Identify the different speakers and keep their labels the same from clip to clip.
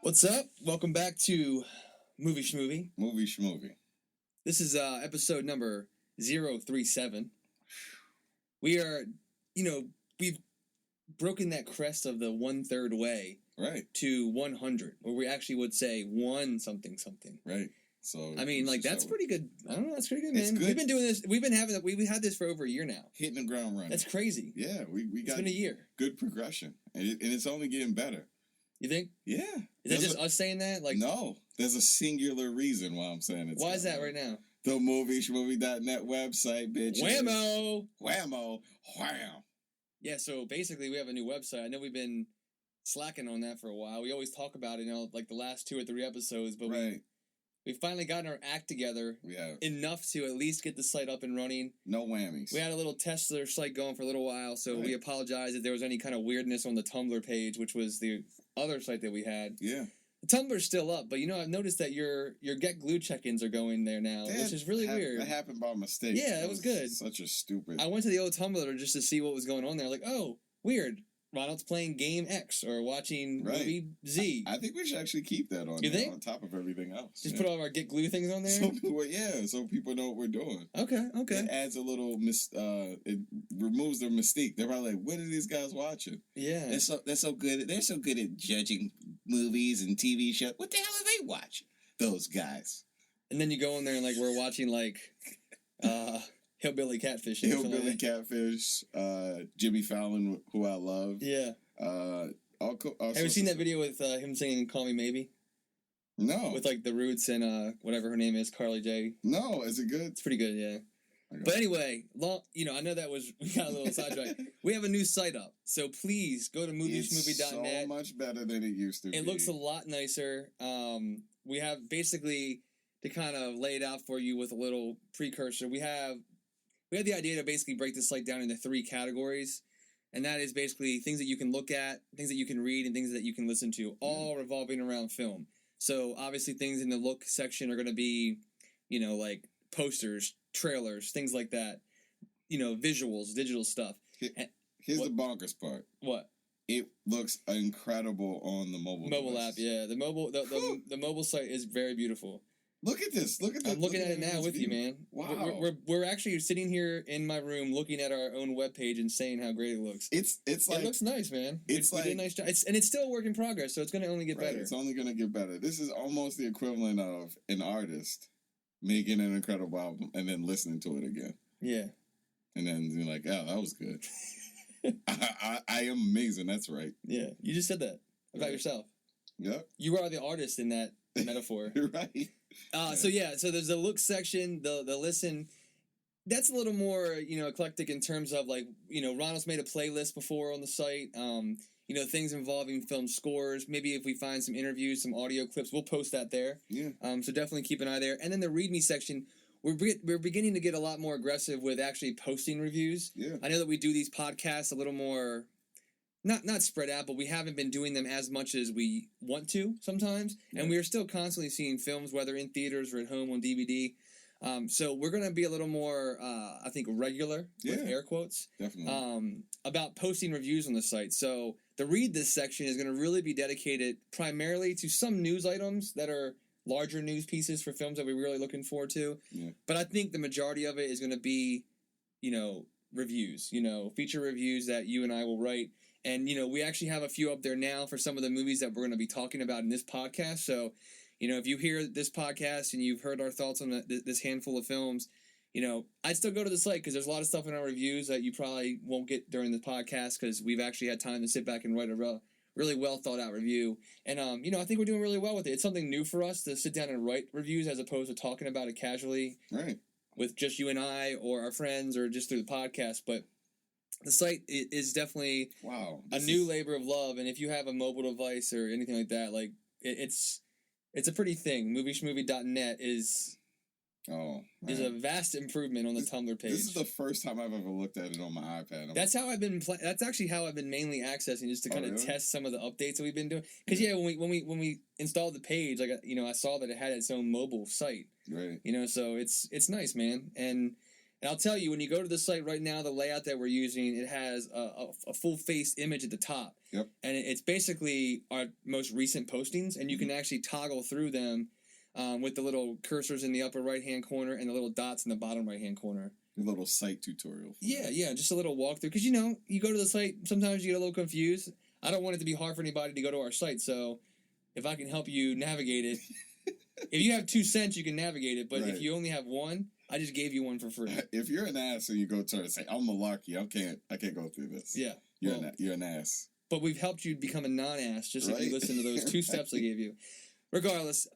Speaker 1: What's up? Welcome back to Schmovie.
Speaker 2: Movie Schmovie.
Speaker 1: This is episode number 037. We are, we've broken that crest of the 1/3 way
Speaker 2: Right.
Speaker 1: to 100, where we actually would say one something.
Speaker 2: Right. So
Speaker 1: I mean, that's pretty good. I don't know, that's pretty good, man.
Speaker 2: It's good.
Speaker 1: We've been doing this. We've had this for over a year now.
Speaker 2: Hitting the ground running.
Speaker 1: That's crazy.
Speaker 2: Yeah, we got.
Speaker 1: It's been a year.
Speaker 2: Good progression, and it's only getting better.
Speaker 1: You think?
Speaker 2: Yeah.
Speaker 1: Is that just us saying that?
Speaker 2: No, there's a singular reason why I'm saying it.
Speaker 1: Why is that right now?
Speaker 2: The Schmovie.net website, bitch.
Speaker 1: Whammo!
Speaker 2: Whammo! Wham!
Speaker 1: Yeah, so basically we have a new website. I know we've been slacking on that for a while. We always talk about it, like the last 2 or 3 episodes, but
Speaker 2: right.
Speaker 1: we finally gotten our act together enough to at least get the site up and running.
Speaker 2: No whammies.
Speaker 1: We had a little tester site going for a little while, so we apologize if there was any kind of weirdness on the Tumblr page, which was the other site that we had.
Speaker 2: Yeah.
Speaker 1: The Tumblr's still up, but I've noticed that your Get Glue check-ins are going there now, which is really weird.
Speaker 2: That happened by mistake.
Speaker 1: Yeah, it was good.
Speaker 2: Such a stupid...
Speaker 1: I went to the old Tumblr just to see what was going on there. Like, oh, weird. Ronald's playing Game X or watching movie Z.
Speaker 2: I think we should actually keep that on there on top of everything else.
Speaker 1: Just put all of our Get Glue things on there?
Speaker 2: So people know what we're doing.
Speaker 1: Okay.
Speaker 2: It adds a little, it removes their mystique. They're probably like, what are these guys watching?
Speaker 1: Yeah.
Speaker 2: They're so good. They're so good at judging movies and TV shows. What the hell are they watching? Those guys.
Speaker 1: And then you go in there and we're watching Hillbilly Catfish.
Speaker 2: Hillbilly Catfish, Jimmy Fallon, who I love.
Speaker 1: Yeah.
Speaker 2: Have
Speaker 1: you seen that video with him singing "Call Me Maybe"?
Speaker 2: No.
Speaker 1: With the Roots and whatever her name is, Carly J.
Speaker 2: No, is it good?
Speaker 1: It's pretty good, yeah. But anyway, I know we got a little sidetracked. We have a new site up, so please go to movieshmovie.net.
Speaker 2: It's so much better than it used to be.
Speaker 1: It looks a lot nicer. We have basically, to kind of lay it out for you with a little precursor, we had the idea to basically break this site down into 3 categories, and that is basically things that you can look at, things that you can read, and things that you can listen to, all revolving around film. So obviously things in the look section are going to be, posters, trailers, things like that, visuals, digital stuff.
Speaker 2: Here's the bonkers part.
Speaker 1: What?
Speaker 2: It looks incredible on the mobile
Speaker 1: app, yeah. The mobile site is very beautiful.
Speaker 2: Look at this.
Speaker 1: I'm looking at it now with you, man.
Speaker 2: Wow.
Speaker 1: We're actually sitting here in my room looking at our own webpage and saying how great it looks.
Speaker 2: It
Speaker 1: looks nice, man. We did a nice job. It's still a work in progress, so it's going to only get better.
Speaker 2: It's only going to get better. This is almost the equivalent of an artist making an incredible album and then listening to it again.
Speaker 1: Yeah.
Speaker 2: And then you're like, oh, that was good. I am amazing. That's right.
Speaker 1: Yeah. You just said that about yourself.
Speaker 2: Yep.
Speaker 1: You are the artist in that metaphor.
Speaker 2: Right.
Speaker 1: So there's the look section, the listen. That's a little more, eclectic in terms of Ronald's made a playlist before on the site. Things involving film scores. Maybe if we find some interviews, some audio clips, we'll post that there.
Speaker 2: Yeah.
Speaker 1: So definitely keep an eye there. And then the read me section, we're beginning to get a lot more aggressive with actually posting reviews.
Speaker 2: Yeah.
Speaker 1: I know that we do these podcasts a little more, not spread out, but we haven't been doing them as much as we want to sometimes. Yeah. And we are still constantly seeing films, whether in theaters or at home on DVD. So we're going to be a little more, I think, regular, with air quotes,
Speaker 2: definitely,
Speaker 1: about posting reviews on the site. So the read this section is going to really be dedicated primarily to some news items that are larger news pieces for films that we're really looking forward to.
Speaker 2: Yeah.
Speaker 1: But I think the majority of it is going to be, reviews, feature reviews that you and I will write. And, we actually have a few up there now for some of the movies that we're going to be talking about in this podcast. So, if you hear this podcast and you've heard our thoughts on this handful of films, I'd still go to the site because there's a lot of stuff in our reviews that you probably won't get during the podcast because we've actually had time to sit back and write a really well thought out review. And, I think we're doing really well with it. It's something new for us to sit down and write reviews as opposed to talking about it casually with just you and I or our friends or just through the podcast. But the site is definitely a new labor of love. And if you have a mobile device or anything like that, it's a pretty thing. Movieshmovie.net is a vast improvement on the Tumblr page.
Speaker 2: This is the first time I've ever looked at it on my iPad.
Speaker 1: That's how I've been. That's actually how I've been mainly accessing, just to kind of test some of the updates that we've been doing. Because when we installed the page, I saw that it had its own mobile site.
Speaker 2: Right.
Speaker 1: So it's nice, man. And And I'll tell you, when you go to the site right now, the layout that we're using, it has a full-face image at the top.
Speaker 2: Yep.
Speaker 1: And it's basically our most recent postings, and you can actually toggle through them with the little cursors in the upper right-hand corner and the little dots in the bottom right-hand corner.
Speaker 2: A little site tutorial.
Speaker 1: Yeah, just a little walkthrough. Because, you know, you go to the site, sometimes you get a little confused. I don't want it to be hard for anybody to go to our site, so if I can help you navigate it. If you have 2 cents, you can navigate it, but if you only have 1, I just gave you 1 for free.
Speaker 2: If you're an ass and you go to it and say, I'm malarkey, I can't go through this.
Speaker 1: Yeah.
Speaker 2: You're an ass.
Speaker 1: But we've helped you become a non-ass just if you listen to those 2 steps I gave you. Regardless,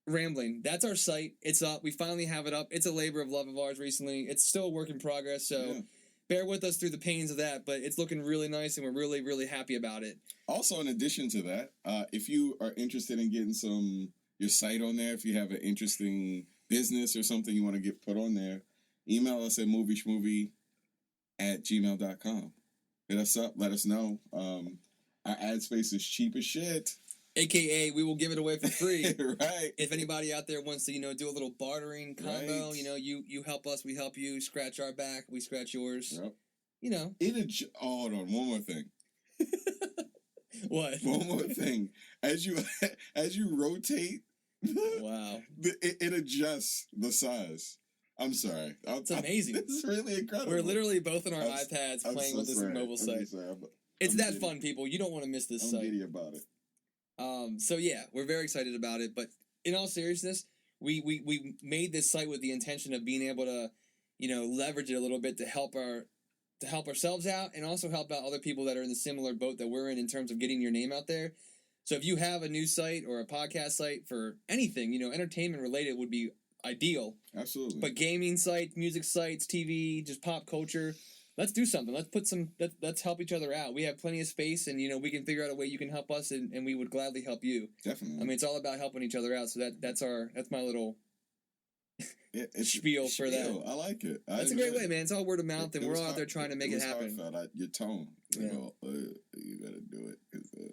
Speaker 1: rambling. That's our site. It's up. We finally have it up. It's a labor of love of ours recently. It's still a work in progress, so bear with us through the pains of that, but it's looking really nice, and we're really, really happy about it.
Speaker 2: Also, in addition to that, if you are interested in getting your site on there, if you have an interesting business or something you want to get put on there, email us at movieschmovie@gmail.com. Hit us up. Let us know. Our ad space is cheap as shit.
Speaker 1: AKA, we will give it away for free.
Speaker 2: Right.
Speaker 1: If anybody out there wants to, you know, do a little bartering combo, you know, you help us, we help you. Scratch our back, we scratch yours.
Speaker 2: Yep.
Speaker 1: You know.
Speaker 2: Hold on, one more thing.
Speaker 1: What?
Speaker 2: One more thing. As you rotate,
Speaker 1: wow,
Speaker 2: it adjusts the size. I'm sorry.
Speaker 1: It's amazing.
Speaker 2: It's really incredible.
Speaker 1: We're literally both on our iPads playing with this mobile site. It's that fun, people. You don't want to miss this site.
Speaker 2: I'm giddy about it.
Speaker 1: So yeah, we're very excited about it. But in all seriousness, we made this site with the intention of being able to, you know, leverage it a little bit to help ourselves out and also help out other people that are in the similar boat that we're in terms of getting your name out there. So if you have a news site or a podcast site for anything, you know, entertainment related would be ideal.
Speaker 2: Absolutely.
Speaker 1: But gaming sites, music sites, TV, just pop culture, let's do something. Let's help each other out. We have plenty of space, and, you know, we can figure out a way you can help us, and we would gladly help you.
Speaker 2: Definitely.
Speaker 1: I mean, it's all about helping each other out. So that's my little spiel for that.
Speaker 2: I like it.
Speaker 1: That's a great way, man. It's all word of mouth, and we're all out there trying to make it happen.
Speaker 2: Your tone.
Speaker 1: Yeah.
Speaker 2: You gotta do it.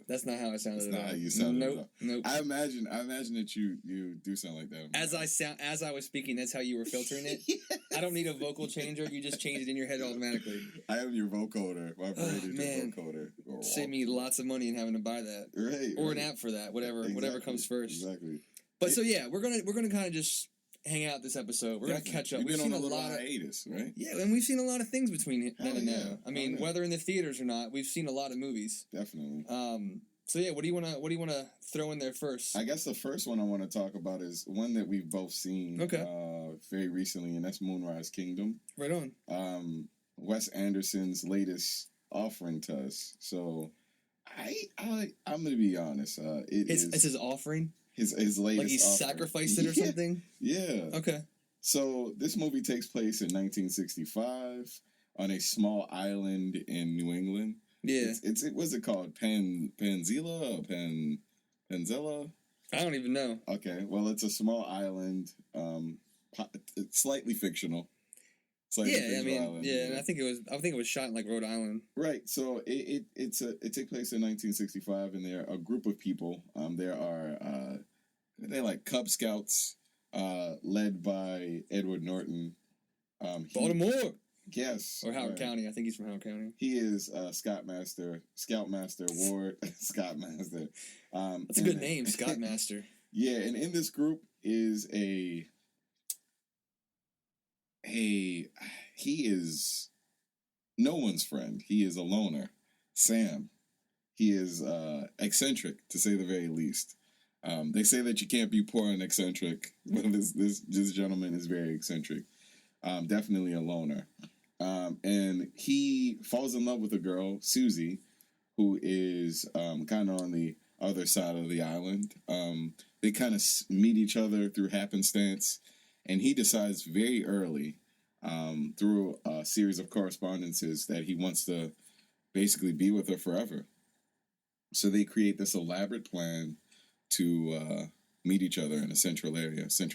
Speaker 1: That's not how I sounded.
Speaker 2: That's not how you sounded.
Speaker 1: Nope.
Speaker 2: I imagine that you do sound like that.
Speaker 1: As I was speaking, that's how you were filtering it. Yes. I don't need a vocal changer. You just change it in your head automatically.
Speaker 2: I am your vocoder. My brain is your vocoder.
Speaker 1: Save me lots of money in having to buy that,
Speaker 2: right?
Speaker 1: Or an app for that. Whatever comes first.
Speaker 2: Exactly.
Speaker 1: But so yeah, we're gonna kind of just hang out this episode. We're gonna catch up.
Speaker 2: We've been on a little hiatus, right?
Speaker 1: Yeah, and we've seen a lot of things between then and now. I mean, whether in the theaters or not, we've seen a lot of movies.
Speaker 2: Definitely.
Speaker 1: So yeah, what do you wanna throw in there first?
Speaker 2: I guess the first one I want to talk about is one that we've both seen. Very recently, and that's Moonrise Kingdom.
Speaker 1: Right on.
Speaker 2: Wes Anderson's latest offering to us. So, I'm gonna be honest.
Speaker 1: It's his offering.
Speaker 2: His latest,
Speaker 1: like he sacrificed it or something.
Speaker 2: Yeah.
Speaker 1: Okay.
Speaker 2: So this movie takes place in 1965 on a small island in New England.
Speaker 1: Yeah.
Speaker 2: What's it called? Penzilla or Penzilla?
Speaker 1: I don't even know.
Speaker 2: Okay. Well, it's a small island. It's slightly fictional. Island,
Speaker 1: and I think it was shot in like Rhode Island.
Speaker 2: Right. So it takes place in 1965, and there are a group of people. They're like Cub Scouts, led by Edward Norton.
Speaker 1: Baltimore.
Speaker 2: Yes.
Speaker 1: Or Howard County. I think he's from Howard County.
Speaker 2: He is Scoutmaster Ward. Scoutmaster.
Speaker 1: That's a good name, Scoutmaster.
Speaker 2: Yeah, and in this group is he is no one's friend. He is a loner. Sam. He is eccentric, to say the very least. They say that you can't be poor and eccentric, but this gentleman is very eccentric. Definitely a loner. And he falls in love with a girl, Susie, who is kind of on the other side of the island. They kind of meet each other through happenstance, and he decides very early, through a series of correspondences, that he wants to basically be with her forever. So they create this elaborate plan to meet each other in a central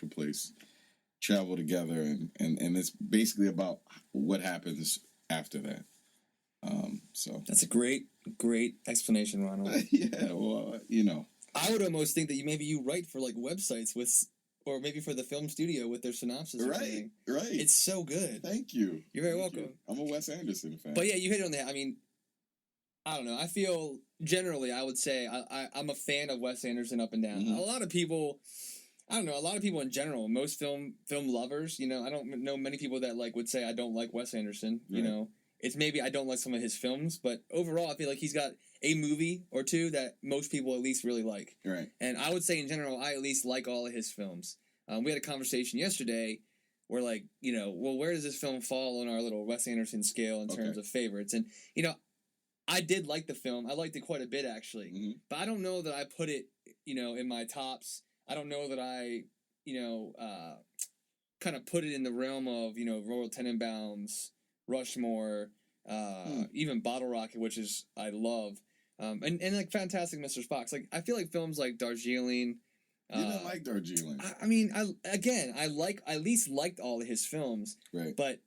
Speaker 2: place, travel together, and it's basically about what happens after that. So
Speaker 1: that's a great explanation, Ronald.
Speaker 2: Yeah, well, you know,
Speaker 1: I would almost think that maybe you write for like websites with or maybe for the film studio with their synopsis. Or
Speaker 2: Right,
Speaker 1: something.
Speaker 2: right.
Speaker 1: It's so good.
Speaker 2: Thank you.
Speaker 1: You're very
Speaker 2: Thank
Speaker 1: welcome.
Speaker 2: you. I'm a Wes Anderson fan.
Speaker 1: But yeah, you hit it on the head. I mean, I don't know. I feel generally, I would say I'm a fan of Wes Anderson up and down.
Speaker 2: Mhm.
Speaker 1: A lot of people, I don't know. A lot of people in general, most film lovers, you know, I don't know many people that like would say I don't like Wes Anderson. You
Speaker 2: Right.
Speaker 1: know, it's maybe I don't like some of his films, but overall, I feel like he's got a movie or two that most people at least really like.
Speaker 2: Right.
Speaker 1: And I would say in general, I at least like all of his films. We had a conversation yesterday where, like, you know, well, where does this film fall on our little Wes Anderson scale in terms of favorites? And, you know, I did like the film. I liked it quite a bit, actually.
Speaker 2: Mhm.
Speaker 1: But I don't know that I put it, you know, in my tops. I don't know that I, you know, kind of put it in the realm of, you know, Royal Tenenbaums, Rushmore, even Bottle Rocket, which is, I love. And like Fantastic Mr. Spock. Like, I feel like films like Darjeeling.
Speaker 2: You didn't like Darjeeling.
Speaker 1: I mean, I at least liked all of his films.
Speaker 2: Right.
Speaker 1: But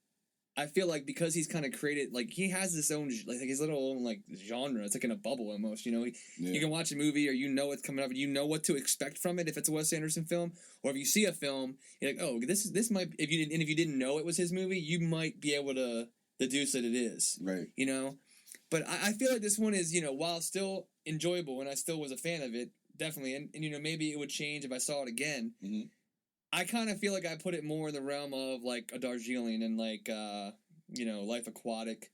Speaker 1: I feel like because he's kind of created, like, he has this own, like, his little own, like, genre. It's like in a bubble almost, you know? You can watch a movie or you know what's coming up and you know what to expect from it if it's a Wes Anderson film. Or if you see a film, you're like, oh, this might, if you didn't know it was his movie, you might be able to deduce that it is.
Speaker 2: Right.
Speaker 1: You know? But I feel like this one is, you know, while still enjoyable and I still was a fan of it, definitely, and you know, maybe it would change if I saw it again.
Speaker 2: Mm-hmm.
Speaker 1: I kind of feel like I put it more in the realm of like a Darjeeling and like you know, Life Aquatic.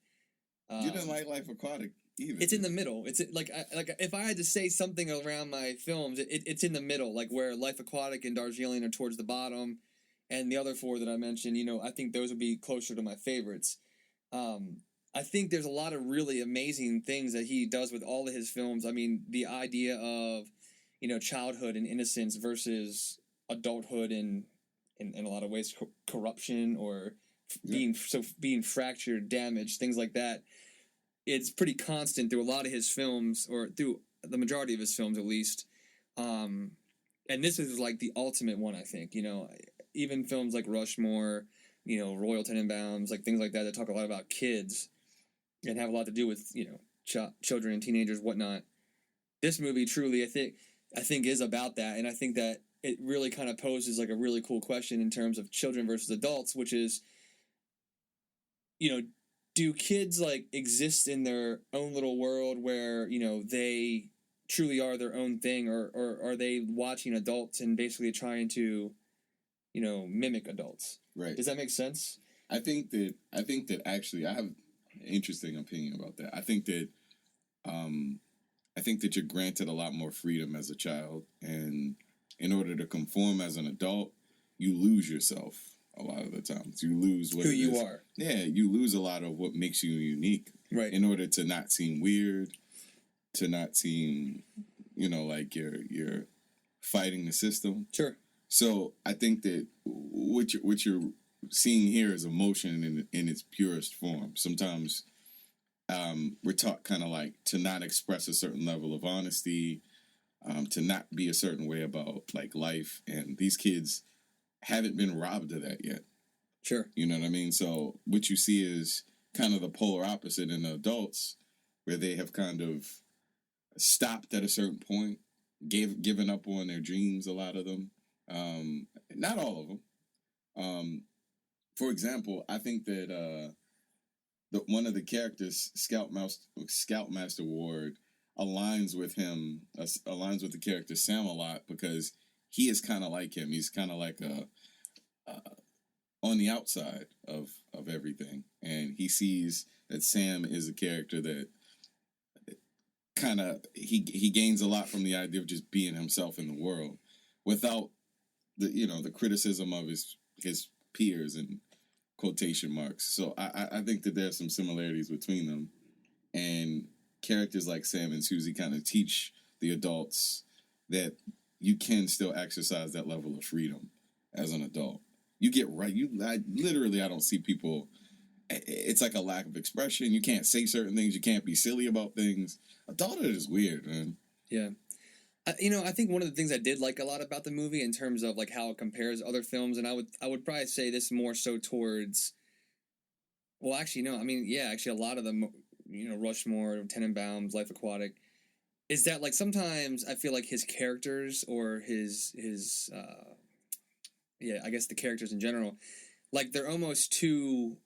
Speaker 2: You didn't like Life Aquatic either.
Speaker 1: It's in the middle. It's like if I had to say something around my films, it's in the middle, like where Life Aquatic and Darjeeling are towards the bottom, and the other four that I mentioned, you know, I think those would be closer to my favorites. I think there's a lot of really amazing things that he does with all of his films. I mean, the idea of, you know, childhood and innocence versus adulthood and in a lot of ways corruption or being fractured, damaged, things like that. It's pretty constant through a lot of his films, or through the majority of his films at least. And this is like the ultimate one, I think. You know, even films like Rushmore, you know, Royal Tenenbaums, like things like that talk a lot about kids and have a lot to do with, you know, children and teenagers, whatnot. This movie truly, I think is about that, and I think that it really kind of poses like a really cool question in terms of children versus adults, which is, you know, do kids like exist in their own little world where, you know, they truly are their own thing, or are they watching adults and basically trying to, you know, mimic adults?
Speaker 2: Right.
Speaker 1: Does that make sense?
Speaker 2: I think that actually I have an interesting opinion about that. I think that you're granted a lot more freedom as a child, and in order to conform as an adult, you lose yourself a lot of the times. You lose what
Speaker 1: who you are.
Speaker 2: Yeah, you lose a lot of what makes you unique.
Speaker 1: Right.
Speaker 2: In order to not seem weird, to not seem, you know, like you're fighting the system.
Speaker 1: Sure.
Speaker 2: So I think that what you're seeing here is emotion in its purest form. Sometimes we're taught kind of like to not express a certain level of honesty, to not be a certain way about like life, and these kids haven't been robbed of that yet.
Speaker 1: Sure.
Speaker 2: You know what I mean? So what you see is kind of the polar opposite in the adults, where they have kind of stopped at a certain point, given up on their dreams, a lot of them. Not all of them. For example, I think that one of the characters, Scoutmaster Ward, aligns with the character Sam a lot, because he is kind of like him. He's kind of like on the outside of everything, and he sees that Sam is a character that kind of he gains a lot from the idea of just being himself in the world, without the criticism of his peers and quotation marks. So I think that there's some similarities between them, and characters like Sam and Susie kind of teach the adults that you can still exercise that level of freedom as an adult. You get right. I don't see people. It's like a lack of expression. You can't say certain things. You can't be silly about things. Adulthood is weird, man.
Speaker 1: Yeah. I think one of the things I did like a lot about the movie in terms of like how it compares to other films, and I would probably say this more so towards. Well, actually, no. I mean, yeah, actually, a lot of them, Rushmore, Tenenbaums, Life Aquatic, is that like sometimes I feel like his characters or his I guess the characters in general, like they're almost too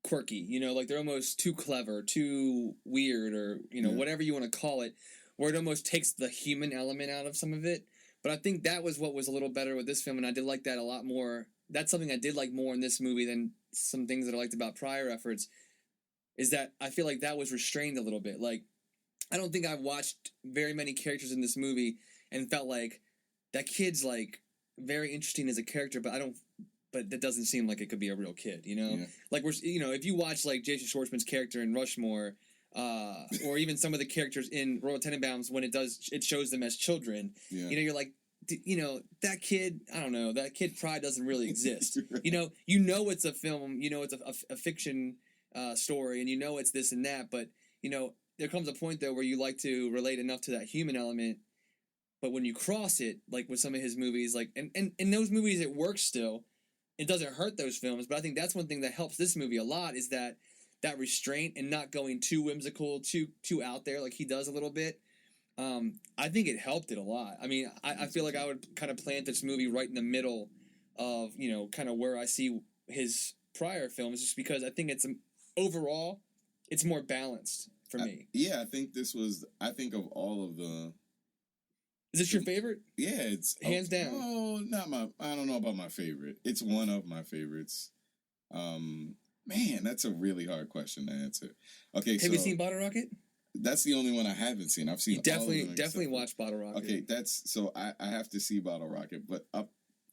Speaker 1: quirky, you know, like they're almost too clever, too weird, or you know, whatever you want to call it, where it almost takes the human element out of some of it. But I think that was what was a little better with this film, and I did like that a lot more. That's something I did like more in this movie than some things that I liked about prior efforts, is that I feel like that was restrained a little bit. Like, I don't think I've watched very many characters in this movie and felt like that kid's like very interesting as a character, but that doesn't seem like it could be a real kid, you know? Yeah. Like, if you watch like Jason Schwartzman's character in Rushmore, or even some of the characters in Royal Tenenbaums, when it shows them as children, you know, you're like, you know, that kid, I don't know, that kid probably doesn't really exist. Right. You know it's a film, you know it's a fiction story, and you know it's this and that, but, you know, there comes a point, though, where you like to relate enough to that human element, but when you cross it, like with some of his movies, like, and in those movies it works still, it doesn't hurt those films, but I think that's one thing that helps this movie a lot, is that restraint and not going too whimsical, too out there like he does a little bit. I think it helped it a lot. I mean, I feel like I would kind of plant this movie right in the middle of, you know, kind of where I see his prior films, just because I think overall, it's more balanced for me.
Speaker 2: Yeah, I think of all of the...
Speaker 1: Is this your favorite?
Speaker 2: Yeah, it's...
Speaker 1: Hands down.
Speaker 2: Oh, I don't know about my favorite. It's one of my favorites. Man, that's a really hard question to answer. Okay,
Speaker 1: Have you seen Bottle Rocket?
Speaker 2: That's the only one I haven't seen. I've seen
Speaker 1: definitely watch Bottle Rocket.
Speaker 2: Okay, I have to see Bottle Rocket, but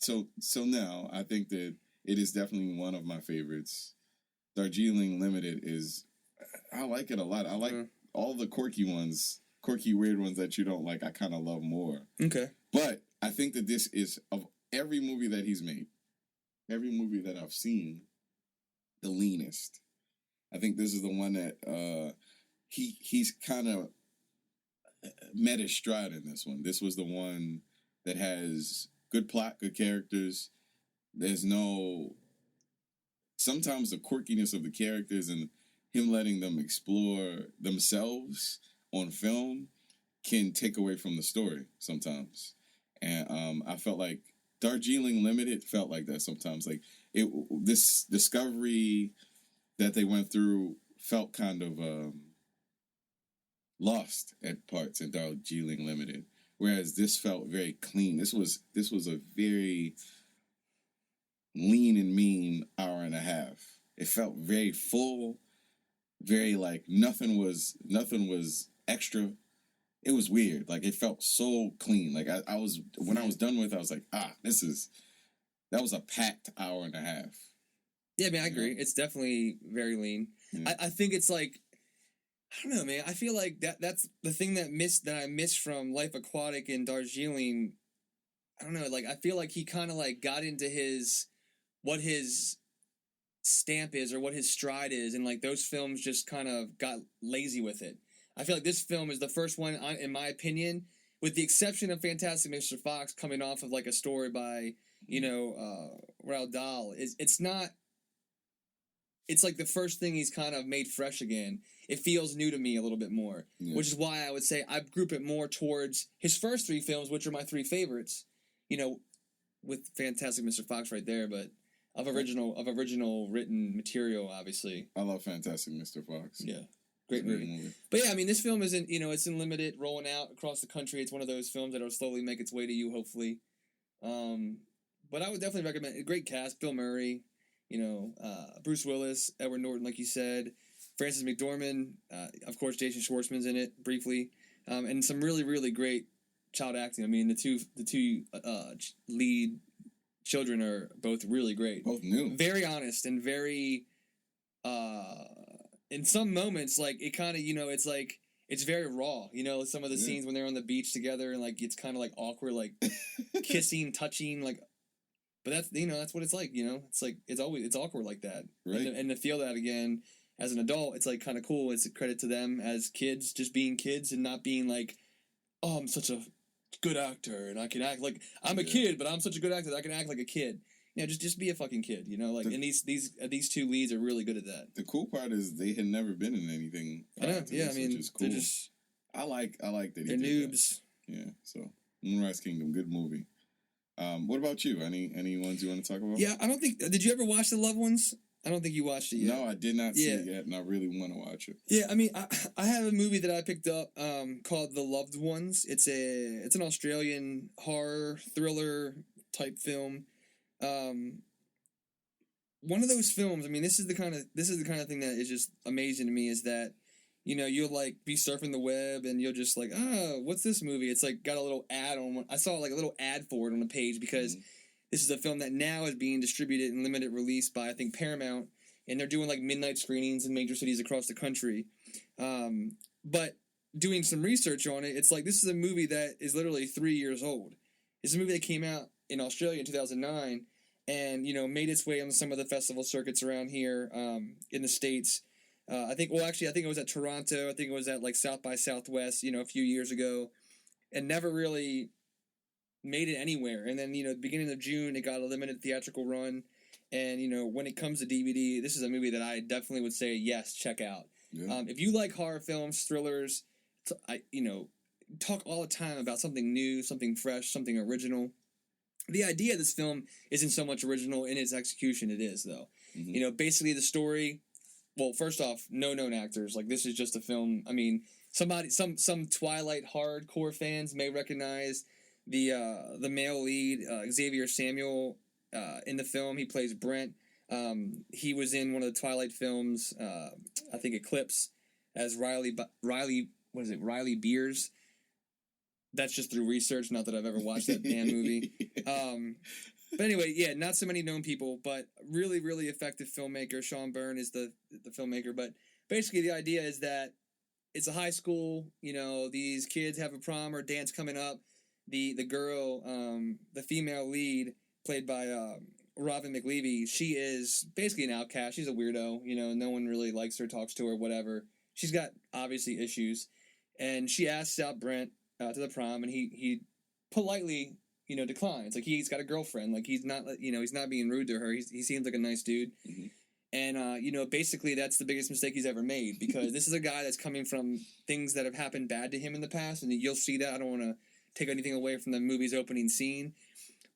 Speaker 2: so now I think that it is definitely one of my favorites. Darjeeling Limited I like it a lot. I like all the quirky weird ones that you don't like. I kind of love more.
Speaker 1: Okay,
Speaker 2: but I think that this is, of every movie that he's made, every movie that I've seen, the leanest. I think this is the one that he's kind of met his stride in this one. This was the one that has good plot, good characters. There's no... Sometimes the quirkiness of the characters and him letting them explore themselves on film can take away from the story sometimes. And I felt like Darjeeling Limited felt like that sometimes. Like, this discovery that they went through felt kind of lost at parts in Darjeeling Limited, whereas this felt very clean. This was a very lean and mean hour and a half. It felt very full, very like nothing was extra. It was weird. Like, it felt so clean. Like, when I was done with it, I was like, that was a packed hour and a half.
Speaker 1: Yeah, I mean, I agree. It's definitely very lean. Yeah. I think it's like, I don't know, man. I feel like that's the thing that I missed from Life Aquatic and Darjeeling. I don't know, like, I feel like he kind of like got into what his stamp is, or what his stride is, and like those films just kind of got lazy with it. I feel like this film is the first one, in my opinion, with the exception of Fantastic Mr. Fox coming off of like a story by, you know, Roald Dahl. It's not... It's like the first thing he's kind of made fresh again. It feels new to me a little bit more, which is why I would say I group it more towards his first three films, which are my three favorites. You know, with Fantastic Mr. Fox right there, but of original written material, obviously.
Speaker 2: I love Fantastic Mr. Fox.
Speaker 1: Yeah, great movie. But yeah, I mean, this film isn't, you know, it's in limited, rolling out across the country. It's one of those films that'll slowly make its way to you, hopefully. But I would definitely recommend it. Great cast: Bill Murray, you know, Bruce Willis, Edward Norton, like you said, Frances McDormand, of course, Jason Schwartzman's in it briefly, and some really, really great child acting. I mean, the two lead children are both really great.
Speaker 2: Both new.
Speaker 1: Very honest and very, in some moments, like, it kind of, you know, it's like, it's very raw, you know, some of the scenes when they're on the beach together, and like, it's kind of like awkward, like kissing, touching, like, but that's, you know, that's what it's like, you know, it's like, it's awkward like that.
Speaker 2: Right.
Speaker 1: And to feel that again as an adult, it's like kind of cool. It's a credit to them as kids, just being kids and not being like, oh, I'm such a good actor and I can act like I'm a kid, but I'm such a good actor that I can act like a kid. You know, just be a fucking kid, you know, like, and these two leads are really good at that.
Speaker 2: The cool part is they had never been in anything.
Speaker 1: I know, yeah, I mean,
Speaker 2: which is cool.
Speaker 1: They're just...
Speaker 2: I like that he
Speaker 1: they're
Speaker 2: did
Speaker 1: noobs.
Speaker 2: That. Yeah, so Moonrise Kingdom, good movie. What about you? Any ones you want to talk about?
Speaker 1: Yeah, I don't think. Did you ever watch The Loved Ones? I don't think you watched it yet.
Speaker 2: No, I did not see it yet, and I really want to watch it.
Speaker 1: Yeah, I mean, I have a movie that I picked up called The Loved Ones. It's an Australian horror thriller type film. One of those films. I mean, this is the kind of thing that is just amazing to me. Is that you'll like be surfing the web and you'll just like, oh, what's this movie? It's like got a little ad on. I saw like a little ad for it on the page because. This is a film that now is being distributed in limited release by, I think, Paramount, and they're doing, like, midnight screenings in major cities across the country. But doing some research on it, it's like this is a movie that is literally 3 years old. It's a movie that came out in Australia in 2009 and, made its way on some of the festival circuits around here in the States. I think it was at Toronto. I think it was at, like, South by Southwest, a few years ago, and never really made it anywhere. And then, the beginning of June, it got a limited theatrical run. And, when it comes to DVD, this is a movie that I definitely would say, yes, check out. Yeah. If you like horror films, thrillers, talk all the time about something new, something fresh, something original. The idea of this film isn't so much original in its execution. It is, though. Mm-hmm. Basically the story, well, first off, no known actors. Like, this is just a film. I mean, some Twilight hardcore fans may recognize the male lead, Xavier Samuel, in the film. He plays Brent. He was in one of the Twilight films, I think Eclipse, as Riley Beers. That's just through research, not that I've ever watched that damn movie. But anyway, yeah, not so many known people, but really, really effective filmmaker. Sean Byrne is the filmmaker. But basically the idea is that it's a high school, these kids have a prom or dance coming up. The girl, the female lead, played by Robin McLeavy, she is basically an outcast. She's a weirdo. No one really likes her, talks to her, whatever. She's got, obviously, issues. And she asks out Brent to the prom, and he politely, declines. Like, he's got a girlfriend. Like, he's not, he's not being rude to her. He seems like a nice dude. Mm-hmm. And, basically that's the biggest mistake he's ever made, because this is a guy that's coming from things that have happened bad to him in the past, and you'll see that. I don't want to take anything away from the movie's opening scene,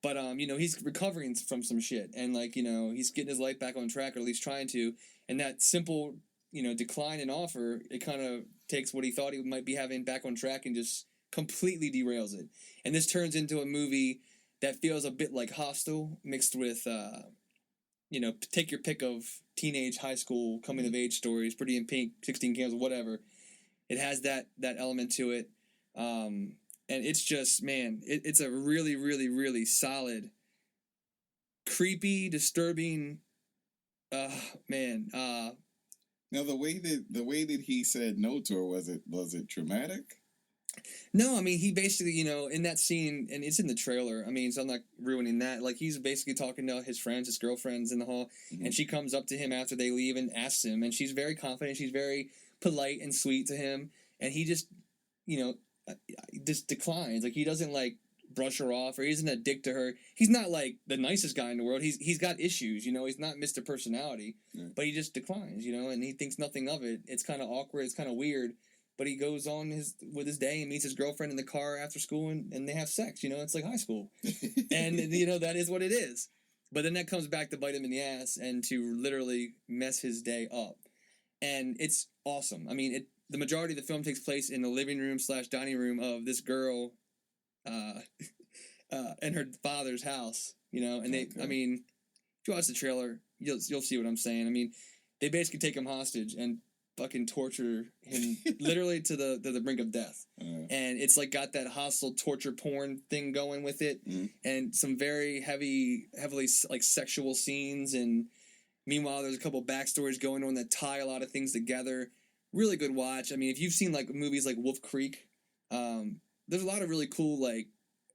Speaker 1: but he's recovering from some shit, and he's getting his life back on track, or at least trying to. And that simple decline in offer, it kind of takes what he thought he might be having back on track and just completely derails it. And this turns into a movie that feels a bit like Hostel mixed with take your pick of teenage, high school, coming of age stories, Pretty in Pink, 16 Candles, whatever. It has that element to it. And it's just, man, it's a really, really, really solid, creepy, disturbing, man.
Speaker 2: Now the way that he said no to her, was it traumatic?
Speaker 1: No, I mean, he basically, in that scene, and it's in the trailer, I mean, so I'm not ruining that. Like, he's basically talking to his girlfriends in the hall, mm-hmm. and she comes up to him after they leave and asks him, and she's very confident, she's very polite and sweet to him, and he just, just declines. Like, he doesn't, brush her off, or he isn't a dick to her. He's not, the nicest guy in the world. He's got issues, he's not Mr. Personality, yeah. But he just declines, and he thinks nothing of it. It's kind of awkward, it's kind of weird. But he goes on with his day and meets his girlfriend in the car after school, and they have sex. It's like high school. And, that is what it is. But then that comes back to bite him in the ass and to literally mess his day up. And it's awesome. I mean, the majority of the film takes place in the living room / dining room of this girl and her father's house, And they, okay. I mean, if you watch the trailer, you'll see what I'm saying. I mean, they basically take him hostage and fucking torture him literally to the brink of death. And it's got that hostile torture porn thing going with it, and some very heavily sexual scenes, and meanwhile there's a couple backstories going on that tie a lot of things together. Really good watch. I mean, if you've seen movies like Wolf Creek, there's a lot of really cool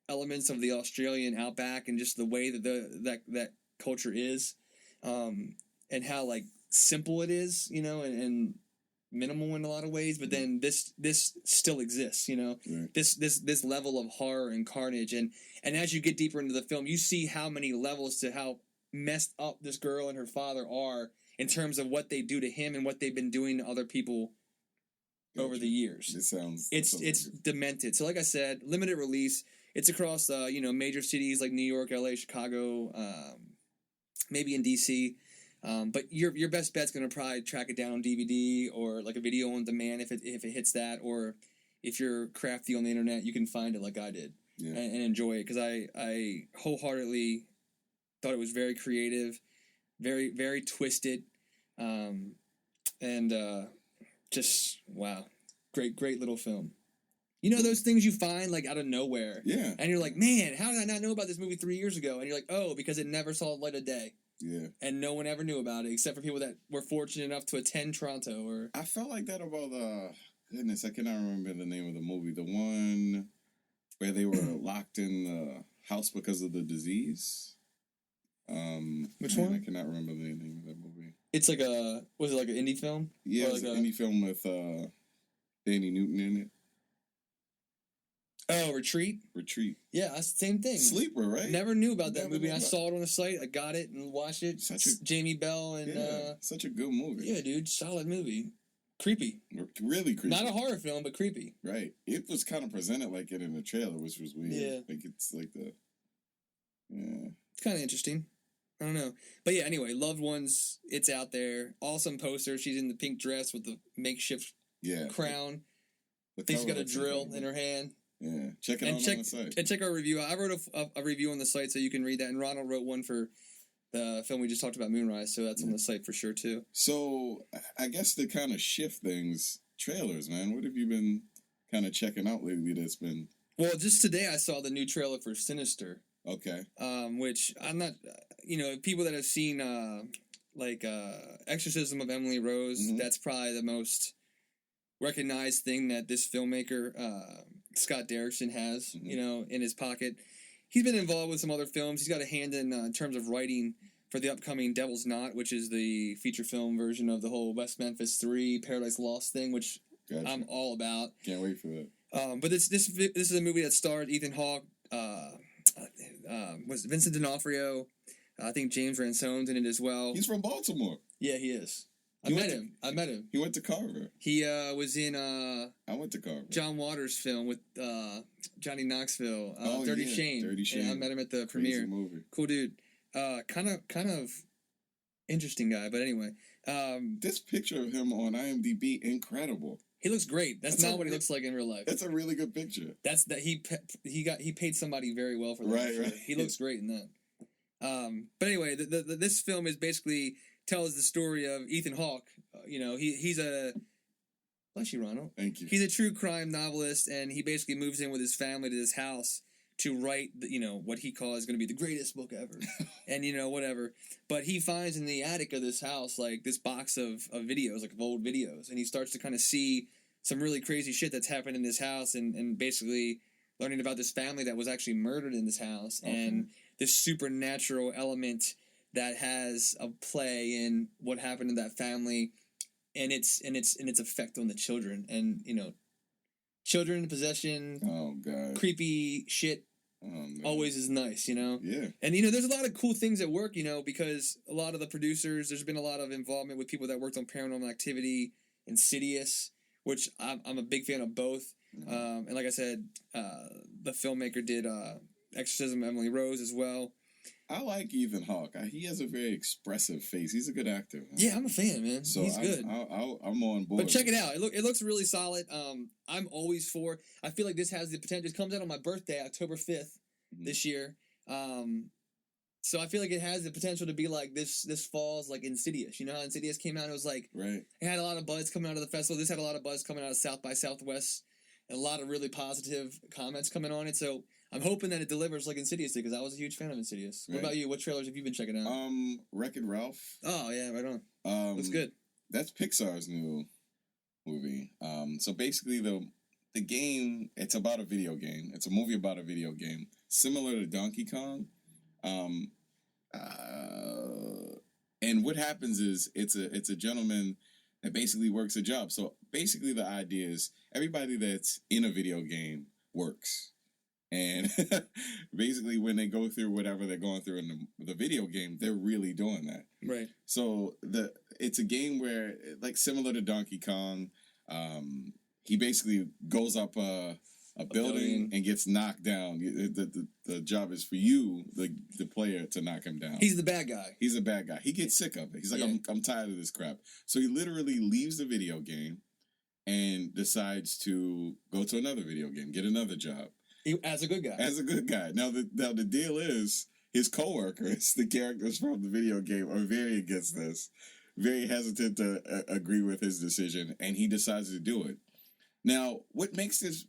Speaker 1: elements of the Australian outback and just the way that that culture is, and how simple it is, and minimal in a lot of ways, but then this still exists, right. This level of horror and carnage, and as you get deeper into the film, you see how many levels to how messed up this girl and her father are in terms of what they do to him and what they've been doing to other people over the years.
Speaker 2: It's
Speaker 1: demented. So like I said, limited release. It's across major cities like New York, LA, Chicago, maybe in DC. But your best bet's gonna probably track it down on DVD or like a video on demand if it hits that, or if you're crafty on the internet, you can find it like I did and enjoy it, because I wholeheartedly thought it was very creative, very very twisted, and just wow, great little film. You know those things you find like out of nowhere, and you're like, man, how did I not know about this movie 3 years ago? And you're like, oh, because it never saw the light of day.
Speaker 2: Yeah.
Speaker 1: And no one ever knew about it except for people that were fortunate enough to attend Toronto. Or
Speaker 2: I felt like that about goodness, I cannot remember the name of the movie. The one where they were locked in the house because of the disease.
Speaker 1: Which one?
Speaker 2: I cannot remember the name of that movie.
Speaker 1: It's like was it like an indie film?
Speaker 2: Yeah, it's an indie film with Danny Newton in it.
Speaker 1: Oh, Retreat? Yeah, that's the same thing.
Speaker 2: Sleeper, right?
Speaker 1: Never knew about that movie. I saw it on the site. I got it and watched it. Jamie Bell and...
Speaker 2: such a good movie.
Speaker 1: Yeah, dude. Solid movie. Creepy.
Speaker 2: Really creepy.
Speaker 1: Not a horror film, but creepy.
Speaker 2: Right. It was kind of presented like it in the trailer, which was weird.
Speaker 1: Yeah.
Speaker 2: Like it's like the... Yeah.
Speaker 1: It's kind of interesting. I don't know. But yeah, anyway, Loved Ones, it's out there. Awesome poster. She's in the pink dress with the makeshift crown. I think she's got a drill in her hand.
Speaker 2: Yeah, check it out on the site.
Speaker 1: And check our review. I wrote a review on the site, so you can read that. And Ronald wrote one for the film we just talked about, Moonrise, so that's on the site for sure, too.
Speaker 2: So, I guess to kind of shift things, trailers, man. What have you been kind of checking out lately that's been...
Speaker 1: Well, just today I saw the new trailer for Sinister.
Speaker 2: Okay.
Speaker 1: Which I'm not... people that have seen, Exorcism of Emily Rose, that's probably the most recognized thing that this filmmaker... Scott Derrickson has, in his pocket. He's been involved with some other films. He's got a hand in terms of writing for the upcoming Devil's Knot, which is the feature film version of the whole West Memphis 3 Paradise Lost thing, which I'm all about.
Speaker 2: Can't wait for that.
Speaker 1: But this is a movie that starred Ethan Hawke, was Vincent D'Onofrio, I think James Ransone's in it as well.
Speaker 2: He's from Baltimore.
Speaker 1: Yeah, he is. I met him.
Speaker 2: He went to Carver.
Speaker 1: He was in
Speaker 2: I went to Carver.
Speaker 1: John Waters' film with Johnny Knoxville, Dirty Shame.
Speaker 2: Dirty Shame.
Speaker 1: Yeah, I met him at the premiere.
Speaker 2: Movie.
Speaker 1: Cool dude. Kind of interesting guy, but anyway.
Speaker 2: This picture of him on IMDb, incredible.
Speaker 1: He looks great. That's not what he looks like in real life.
Speaker 2: That's a really good picture.
Speaker 1: He paid somebody very well for that.
Speaker 2: Right.
Speaker 1: He looks great in that. But anyway, this film is basically tells the story of Ethan Hawke. He's a... Bless you, Ronald.
Speaker 2: Thank you.
Speaker 1: He's a true crime novelist, and he basically moves in with his family to this house to write, what he calls going to be the greatest book ever. And, whatever. But he finds in the attic of this house, like, this box of videos, like, of old videos. And he starts to kind of see some really crazy shit that's happened in this house, and basically learning about this family that was actually murdered in this house. Okay. And this supernatural element that has a play in what happened to that family, and its effect on the children, and children in possession.
Speaker 2: Oh God!
Speaker 1: Creepy shit. Always is nice,
Speaker 2: Yeah.
Speaker 1: And there's a lot of cool things at work, because a lot of the producers, there's been a lot of involvement with people that worked on Paranormal Activity, Insidious, which I'm a big fan of both. And like I said, the filmmaker did Exorcism of Emily Rose as well.
Speaker 2: I like Ethan Hawke. He has a very expressive face. He's a good actor. Man.
Speaker 1: Yeah, I'm a fan, man.
Speaker 2: So
Speaker 1: he's good.
Speaker 2: I'm on board.
Speaker 1: But check it out. It looks really solid. I'm always for. I feel like this has the potential. It comes out on my birthday, October 5th this year. So I feel like it has the potential to be like this fall's like Insidious. You know how Insidious came out? It was like
Speaker 2: it
Speaker 1: had a lot of buzz coming out of the festival. This had a lot of buzz coming out of South by Southwest, and a lot of really positive comments coming on it. So I'm hoping that it delivers like Insidious did, because I was a huge fan of Insidious. What about you? What trailers have you been checking out?
Speaker 2: Wreck-It Ralph.
Speaker 1: Oh yeah, right on. Looks good.
Speaker 2: That's Pixar's new movie. So basically the game, it's about a video game. It's a movie about a video game, similar to Donkey Kong. And what happens is it's a gentleman that basically works a job. So basically the idea is everybody that's in a video game works. And basically when they go through whatever they're going through in the video game, they're really doing that.
Speaker 1: Right.
Speaker 2: So it's a game where, like, similar to Donkey Kong, he basically goes up a a building and gets knocked down. The job is for you, the player, to knock him down.
Speaker 1: He's the bad guy.
Speaker 2: He's a bad guy. He gets sick of it. He's like, I'm tired of this crap. So he literally leaves the video game and decides to go to another video game, get another job.
Speaker 1: As a good guy.
Speaker 2: As a good guy. Now the deal is, his coworkers, the characters from the video game, are very against this, very hesitant to agree with his decision, and he decides to do it. Now, what makes this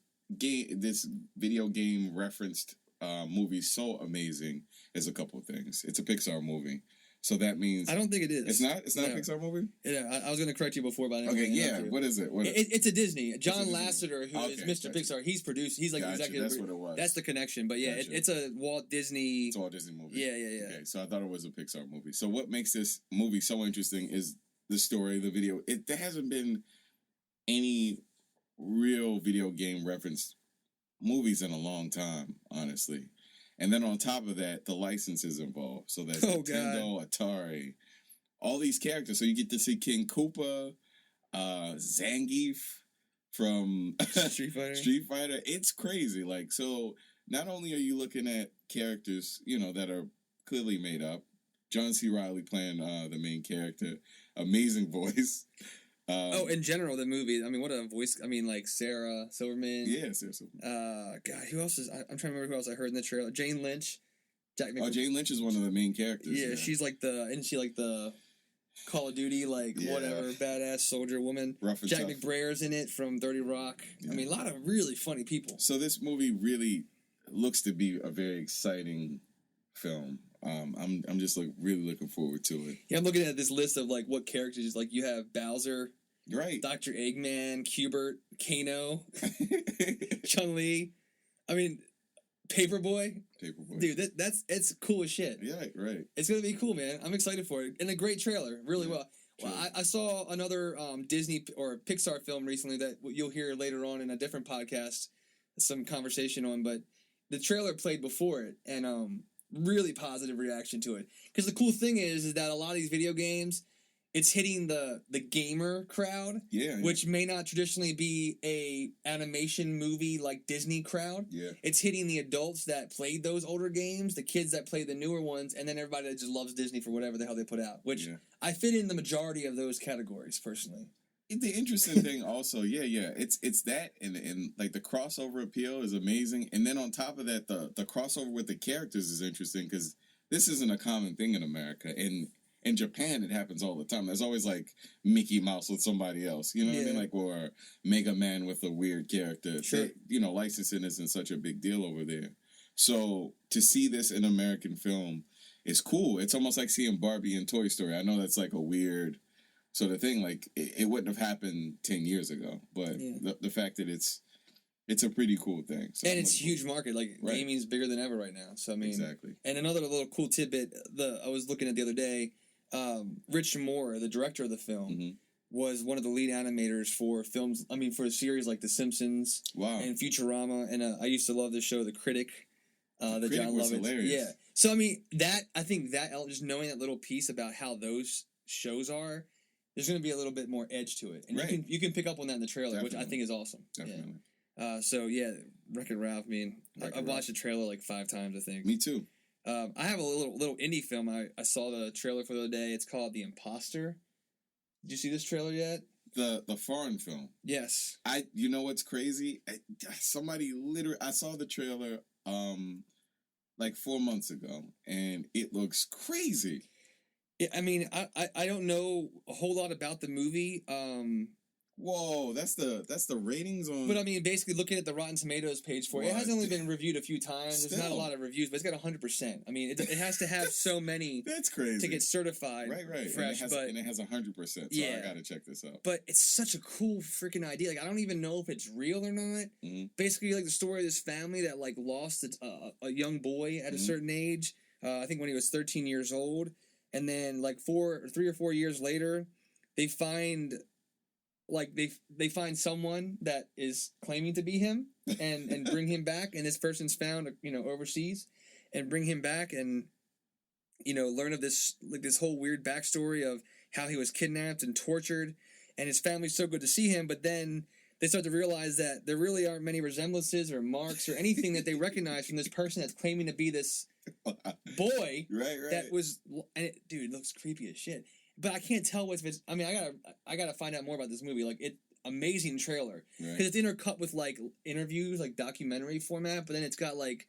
Speaker 2: video game referenced movie so amazing is a couple of things. It's a Pixar movie, so that means
Speaker 1: I don't think it is.
Speaker 2: It's not. It's not a Pixar movie.
Speaker 1: Yeah, I was going to correct you before, but
Speaker 2: okay. Yeah. What is it?
Speaker 1: It's a Disney. John Lasseter, who is Mr. Pixar, he's produced. He's like executive.
Speaker 2: That's what it was.
Speaker 1: That's the connection. But yeah, it's a Walt Disney.
Speaker 2: It's a Walt Disney movie.
Speaker 1: Yeah.
Speaker 2: Okay, so I thought it was a Pixar movie. So what makes this movie so interesting is the story, the video. There hasn't been any real video game referenced movies in a long time, honestly. And then on top of that, the licenses involved. So that's Nintendo, Atari, all these characters. So you get to see King Koopa, Zangief from
Speaker 1: Street
Speaker 2: Fighter. It's crazy. Like, so not only are you looking at characters, that are clearly made up. John C. Reilly playing the main character. Amazing voice.
Speaker 1: In general, the movie. I mean, what a voice! I mean, like Sarah Silverman.
Speaker 2: Yeah, Sarah Silverman.
Speaker 1: God, who else is? I'm trying to remember who else I heard in the trailer. Jane Lynch.
Speaker 2: Jane Lynch is one of the main characters.
Speaker 1: Yeah, she's like isn't she like the Call of Duty, whatever, badass soldier woman.
Speaker 2: Rough and
Speaker 1: Jack
Speaker 2: tough.
Speaker 1: McBrair's in it from 30 Rock. Yeah. I mean, a lot of really funny people.
Speaker 2: So this movie really looks to be a very exciting film. I'm just really looking forward to it.
Speaker 1: Yeah, I'm looking at this list of what characters. Like you have Bowser,
Speaker 2: right?
Speaker 1: Dr. Eggman, Cubert, Kano, Chun-Li. I mean, Paperboy. Dude, it's cool as shit.
Speaker 2: Yeah, right.
Speaker 1: It's gonna be cool, man. I'm excited for it, and a great trailer. Really well. Well, I saw another Disney or Pixar film recently that you'll hear later on in a different podcast, some conversation on. But the trailer played before it, and really positive reaction to it. Because the cool thing is that a lot of these video games, it's hitting the gamer crowd, which may not traditionally be a animation movie like Disney crowd.
Speaker 2: Yeah.
Speaker 1: It's hitting the adults that played those older games, the kids that play the newer ones, and then everybody that just loves Disney for whatever the hell they put out, which I fit in the majority of those categories, personally.
Speaker 2: The interesting thing also, it's that and like the crossover appeal is amazing, and then on top of that, the crossover with the characters is interesting because this isn't a common thing in America. In Japan, it happens all the time. There's always like Mickey Mouse with somebody else, you know what I mean? Like, or Mega Man with a weird character.
Speaker 1: Sure.
Speaker 2: Licensing isn't such a big deal over there. So to see this in American film is cool. It's almost like seeing Barbie and Toy Story. I know that's like a weird sort of thing. Like it wouldn't have happened 10 years ago, but the fact that it's a pretty cool thing. So
Speaker 1: and it's a huge market. Like gaming's bigger than ever right now. So I mean,
Speaker 2: exactly.
Speaker 1: And another little cool tidbit I was looking at the other day. Rich Moore, the director of the film, was one of the lead animators for films. I mean, for a series like The Simpsons and Futurama. And I used to love the show The Critic. The John Lovitz.
Speaker 2: Hilarious.
Speaker 1: Yeah. So I mean, I think just knowing that little piece about how those shows are, there's going to be a little bit more edge to it, and you can pick up on that in the trailer, which I think is awesome.
Speaker 2: Definitely.
Speaker 1: Yeah. Wreck-It Ralph. I mean, I watched the trailer like 5 times. I think.
Speaker 2: Me too.
Speaker 1: I have a little indie film I saw the trailer for the other day. It's called The Imposter. Did you see this trailer yet?
Speaker 2: The foreign film.
Speaker 1: Yes.
Speaker 2: You know what's crazy? Somebody literally, I saw the trailer like 4 months ago, and it looks crazy.
Speaker 1: I mean, I don't know a whole lot about the movie.
Speaker 2: Whoa, that's the ratings on.
Speaker 1: But I mean, basically looking at the Rotten Tomatoes page for it, it has only been reviewed a few times. There's not a lot of reviews, but it's got 100%. I mean, it has to have so many.
Speaker 2: That's crazy.
Speaker 1: To get certified.
Speaker 2: Right.
Speaker 1: Fresh,
Speaker 2: and it has 100%. So I gotta check this out.
Speaker 1: But it's such a cool freaking idea. Like, I don't even know if it's real or not. Mm-hmm. Basically, like the story of this family that like lost a young boy at a certain age. I think when he was 13 years old, and then like 3 or 4 years later, they find. Like they find someone that is claiming to be him and bring him back, and this person's found overseas, and bring him back and learn of this whole weird backstory of how he was kidnapped and tortured, and his family's so good to see him, but then they start to realize that there really aren't many resemblances or marks or anything that they recognize from this person that's claiming to be this boy.
Speaker 2: Right.
Speaker 1: That was, and dude, it looks creepy as shit. But I can't tell what's. I mean, I gotta find out more about this movie. Like, amazing trailer because it's intercut with like interviews, like documentary format. But then it's got like,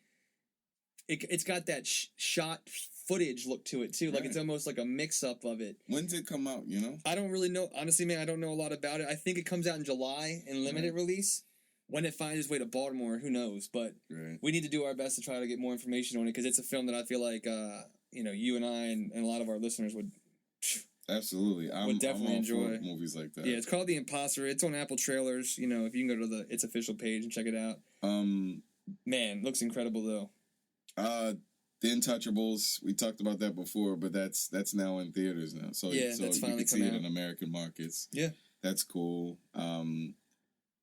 Speaker 1: it's got that shot footage look to it too. Like it's almost like a mix up of it.
Speaker 2: When's it come out? You know,
Speaker 1: I don't really know. Honestly, man, I don't know a lot about it. I think it comes out in July in limited release. When it finds its way to Baltimore, who knows? But we need to do our best to try to get more information on it because it's a film that I feel like you and I and a lot of our listeners would.
Speaker 2: Absolutely,
Speaker 1: would definitely enjoy
Speaker 2: movies like that.
Speaker 1: Yeah, it's called The Imposter. It's on Apple Trailers. You know, if you can go to its official page and check it out. Man, looks incredible though.
Speaker 2: The Untouchables. We talked about that before, but that's now in theaters now. So
Speaker 1: that's finally
Speaker 2: you can see it in American markets.
Speaker 1: Yeah,
Speaker 2: that's cool.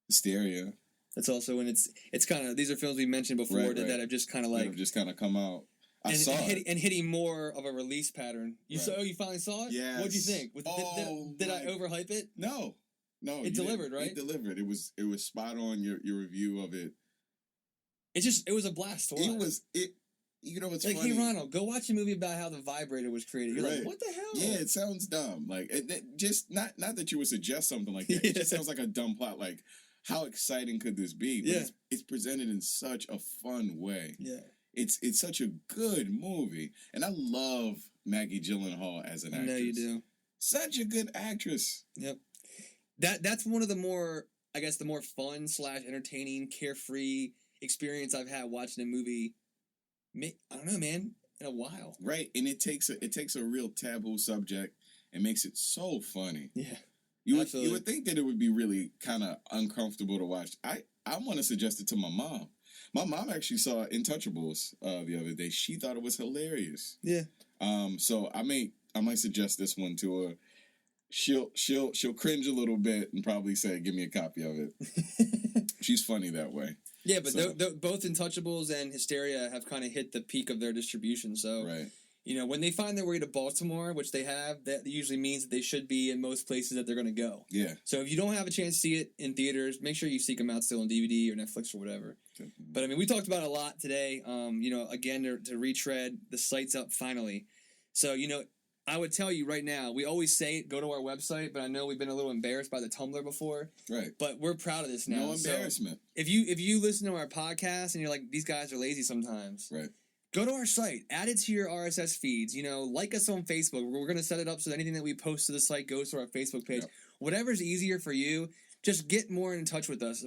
Speaker 2: Hysteria.
Speaker 1: That's also when it's kind of, these are films we mentioned before that have just kind of like
Speaker 2: come out. I saw it.
Speaker 1: And hitting more of a release pattern. You finally saw it?
Speaker 2: Yes.
Speaker 1: What'd you think? Did I overhype it?
Speaker 2: No.
Speaker 1: It delivered, right?
Speaker 2: It delivered. It was spot on. Your review of it.
Speaker 1: It was a blast to watch.
Speaker 2: You know, it's
Speaker 1: like,
Speaker 2: funny.
Speaker 1: Hey Ronald, go watch a movie about how the vibrator was created. You're like, what the hell?
Speaker 2: Yeah, it sounds dumb. Like, it just not that you would suggest something like that. It just sounds like a dumb plot. Like, how exciting could this be? But it's presented in such a fun way.
Speaker 1: Yeah.
Speaker 2: It's such a good movie. And I love Maggie Gyllenhaal as an actress.
Speaker 1: I know you do.
Speaker 2: Such a good actress.
Speaker 1: Yep. That's one of the more, I guess, the more fun / entertaining, carefree experience I've had watching a movie. I don't know, man, in a while.
Speaker 2: Right, and it takes a real taboo subject and makes it so funny.
Speaker 1: Yeah.
Speaker 2: You would think that it would be really kind of uncomfortable to watch. I want to suggest it to my mom. My mom actually saw Untouchables the other day. She thought it was hilarious.
Speaker 1: Yeah.
Speaker 2: So I might suggest this one to her. She'll cringe a little bit and probably say, "Give me a copy of it." She's funny that way.
Speaker 1: Yeah, but both Untouchables and Hysteria have kind of hit the peak of their distribution. So, when they find their way to Baltimore, which they have, that usually means that they should be in most places that they're going to go.
Speaker 2: Yeah.
Speaker 1: So if you don't have a chance to see it in theaters, make sure you seek them out still on DVD or Netflix or whatever. Okay. But, I mean, we talked about it a lot today. Again, to retread, the site's up finally. So, I would tell you right now, we always say go to our website, but I know we've been a little embarrassed by the Tumblr before.
Speaker 2: Right.
Speaker 1: But we're proud of this now.
Speaker 2: No embarrassment.
Speaker 1: So if you listen to our podcast and you're like, these guys are lazy sometimes.
Speaker 2: Right.
Speaker 1: Go to our site, add it to your RSS feeds, like us on Facebook. We're going to set it up so that anything that we post to the site goes to our Facebook page. Yep. Whatever's easier for you, just get more in touch with us.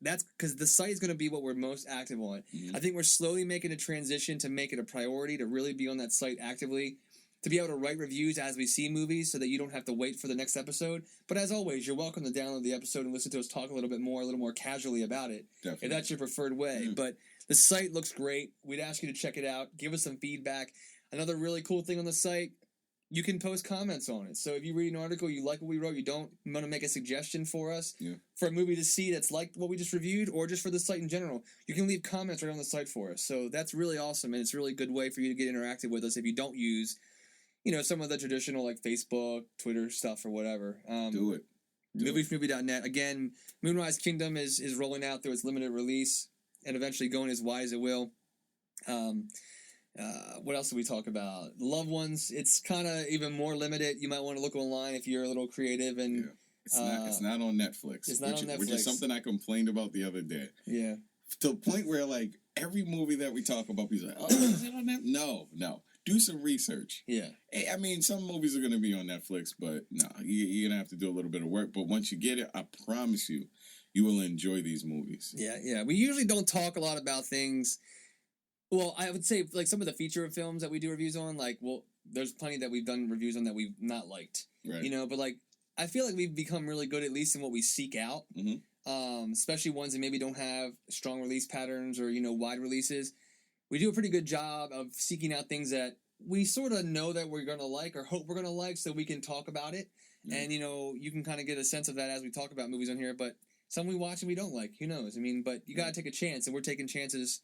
Speaker 1: That's because the site is going to be what we're most active on. Mm-hmm. I think we're slowly making a transition to make it a priority to really be on that site actively, to be able to write reviews as we see movies so that you don't have to wait for the next episode. But as always, you're welcome to download the episode and listen to us talk a little more casually about it.
Speaker 2: Definitely.
Speaker 1: If that's your preferred way. Mm-hmm. But the site looks great. We'd ask you to check it out. Give us some feedback. Another really cool thing on the site, you can post comments on it. So if you read an article, you like what we wrote, you don't want to make a suggestion for us for a movie to see that's like what we just reviewed, or just for the site in general, you can leave comments right on the site for us. So that's really awesome, and it's a really good way for you to get interactive with us if you don't use some of the traditional like Facebook, Twitter stuff or whatever.
Speaker 2: Do it.
Speaker 1: Movie.net. Again, Moonrise Kingdom is rolling out through its limited release and eventually going as wide as it will. What else did we talk about? Loved Ones. It's kind of even more limited. You might want to look online if you're a little creative. And
Speaker 2: it's not on Netflix.
Speaker 1: It's not on Netflix.
Speaker 2: Which is something I complained about the other day.
Speaker 1: Yeah.
Speaker 2: To the point where like every movie that we talk about, people are like, "Oh, is it on Netflix?" No. Do some research.
Speaker 1: Yeah.
Speaker 2: I mean, some movies are going to be on Netflix, but no, you're going to have to do a little bit of work. But once you get it, I promise you, you will enjoy these movies.
Speaker 1: Yeah. We usually don't talk a lot about things. Well, I would say like some of the feature films that we do reviews on, like, well, there's plenty that we've done reviews on that we've not liked.
Speaker 2: Right.
Speaker 1: But like, I feel like we've become really good, at least in what we seek out. Mm-hmm. Especially ones that maybe don't have strong release patterns or, wide releases. We do a pretty good job of seeking out things that we sort of know that we're going to like or hope we're going to like so we can talk about it. Mm-hmm. And, you can kind of get a sense of that as we talk about movies on here. But some we watch and we don't like. Who knows? I mean, but you got to take a chance. And we're taking chances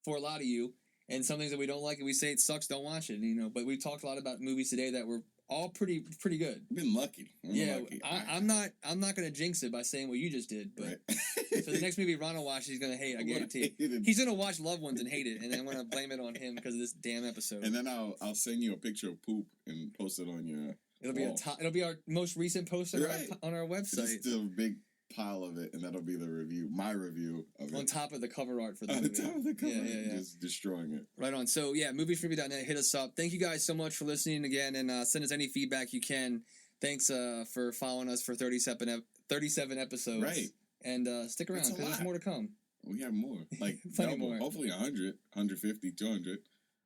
Speaker 1: for a lot of you. And some things that we don't like and we say it sucks, don't watch it. But we've talked a lot about movies today that we're all pretty good.
Speaker 2: I've been lucky. Lucky.
Speaker 1: I'm not gonna jinx it by saying what you just did, but
Speaker 2: right.
Speaker 1: so the next movie Ronald watches, he's gonna hate. I guarantee. He's gonna watch Loved Ones and hate it, and then I'm gonna blame it on him because of this damn episode.
Speaker 2: And then I'll send you a picture of poop and post it on your.
Speaker 1: It'll be our most recent post on, on our website.
Speaker 2: It's still a big pile of it, and that'll be the review, my review of it.
Speaker 1: On top of the cover art for the movie.
Speaker 2: On top of the cover art, just destroying it.
Speaker 1: Right on. So, yeah, moviesfreebie.net, hit us up. Thank you guys so much for listening again, and send us any feedback you can. Thanks for following us for 37 episodes.
Speaker 2: Right.
Speaker 1: And stick around, because there's more to come.
Speaker 2: We have more. Like,
Speaker 1: plenty more.
Speaker 2: Hopefully 100, 150, 200.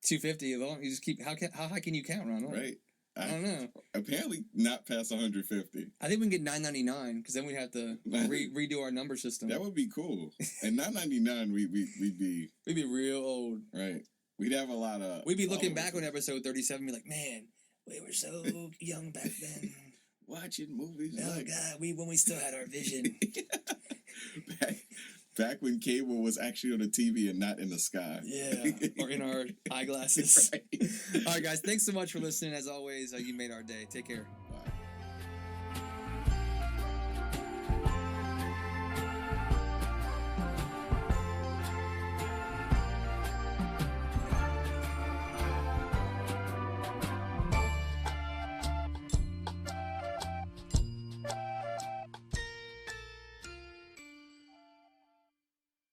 Speaker 1: 250. You just keep, how high can you count, Ron?
Speaker 2: Right.
Speaker 1: I don't know.
Speaker 2: Apparently not past 150.
Speaker 1: I think we can get 999 because then we have to redo our number system.
Speaker 2: That would be cool. And 999, we'd be
Speaker 1: real old.
Speaker 2: Right. We'd have a lot of.
Speaker 1: We'd be looking back on episode 37, and be like, man, we were so young back then.
Speaker 2: Watching movies.
Speaker 1: Oh God, when we still had our vision.
Speaker 2: Back when cable was actually on the TV and not in the sky.
Speaker 1: Yeah, or in our eyeglasses.
Speaker 2: Right.
Speaker 1: All right, guys, thanks so much for listening. As always, you made our day. Take care.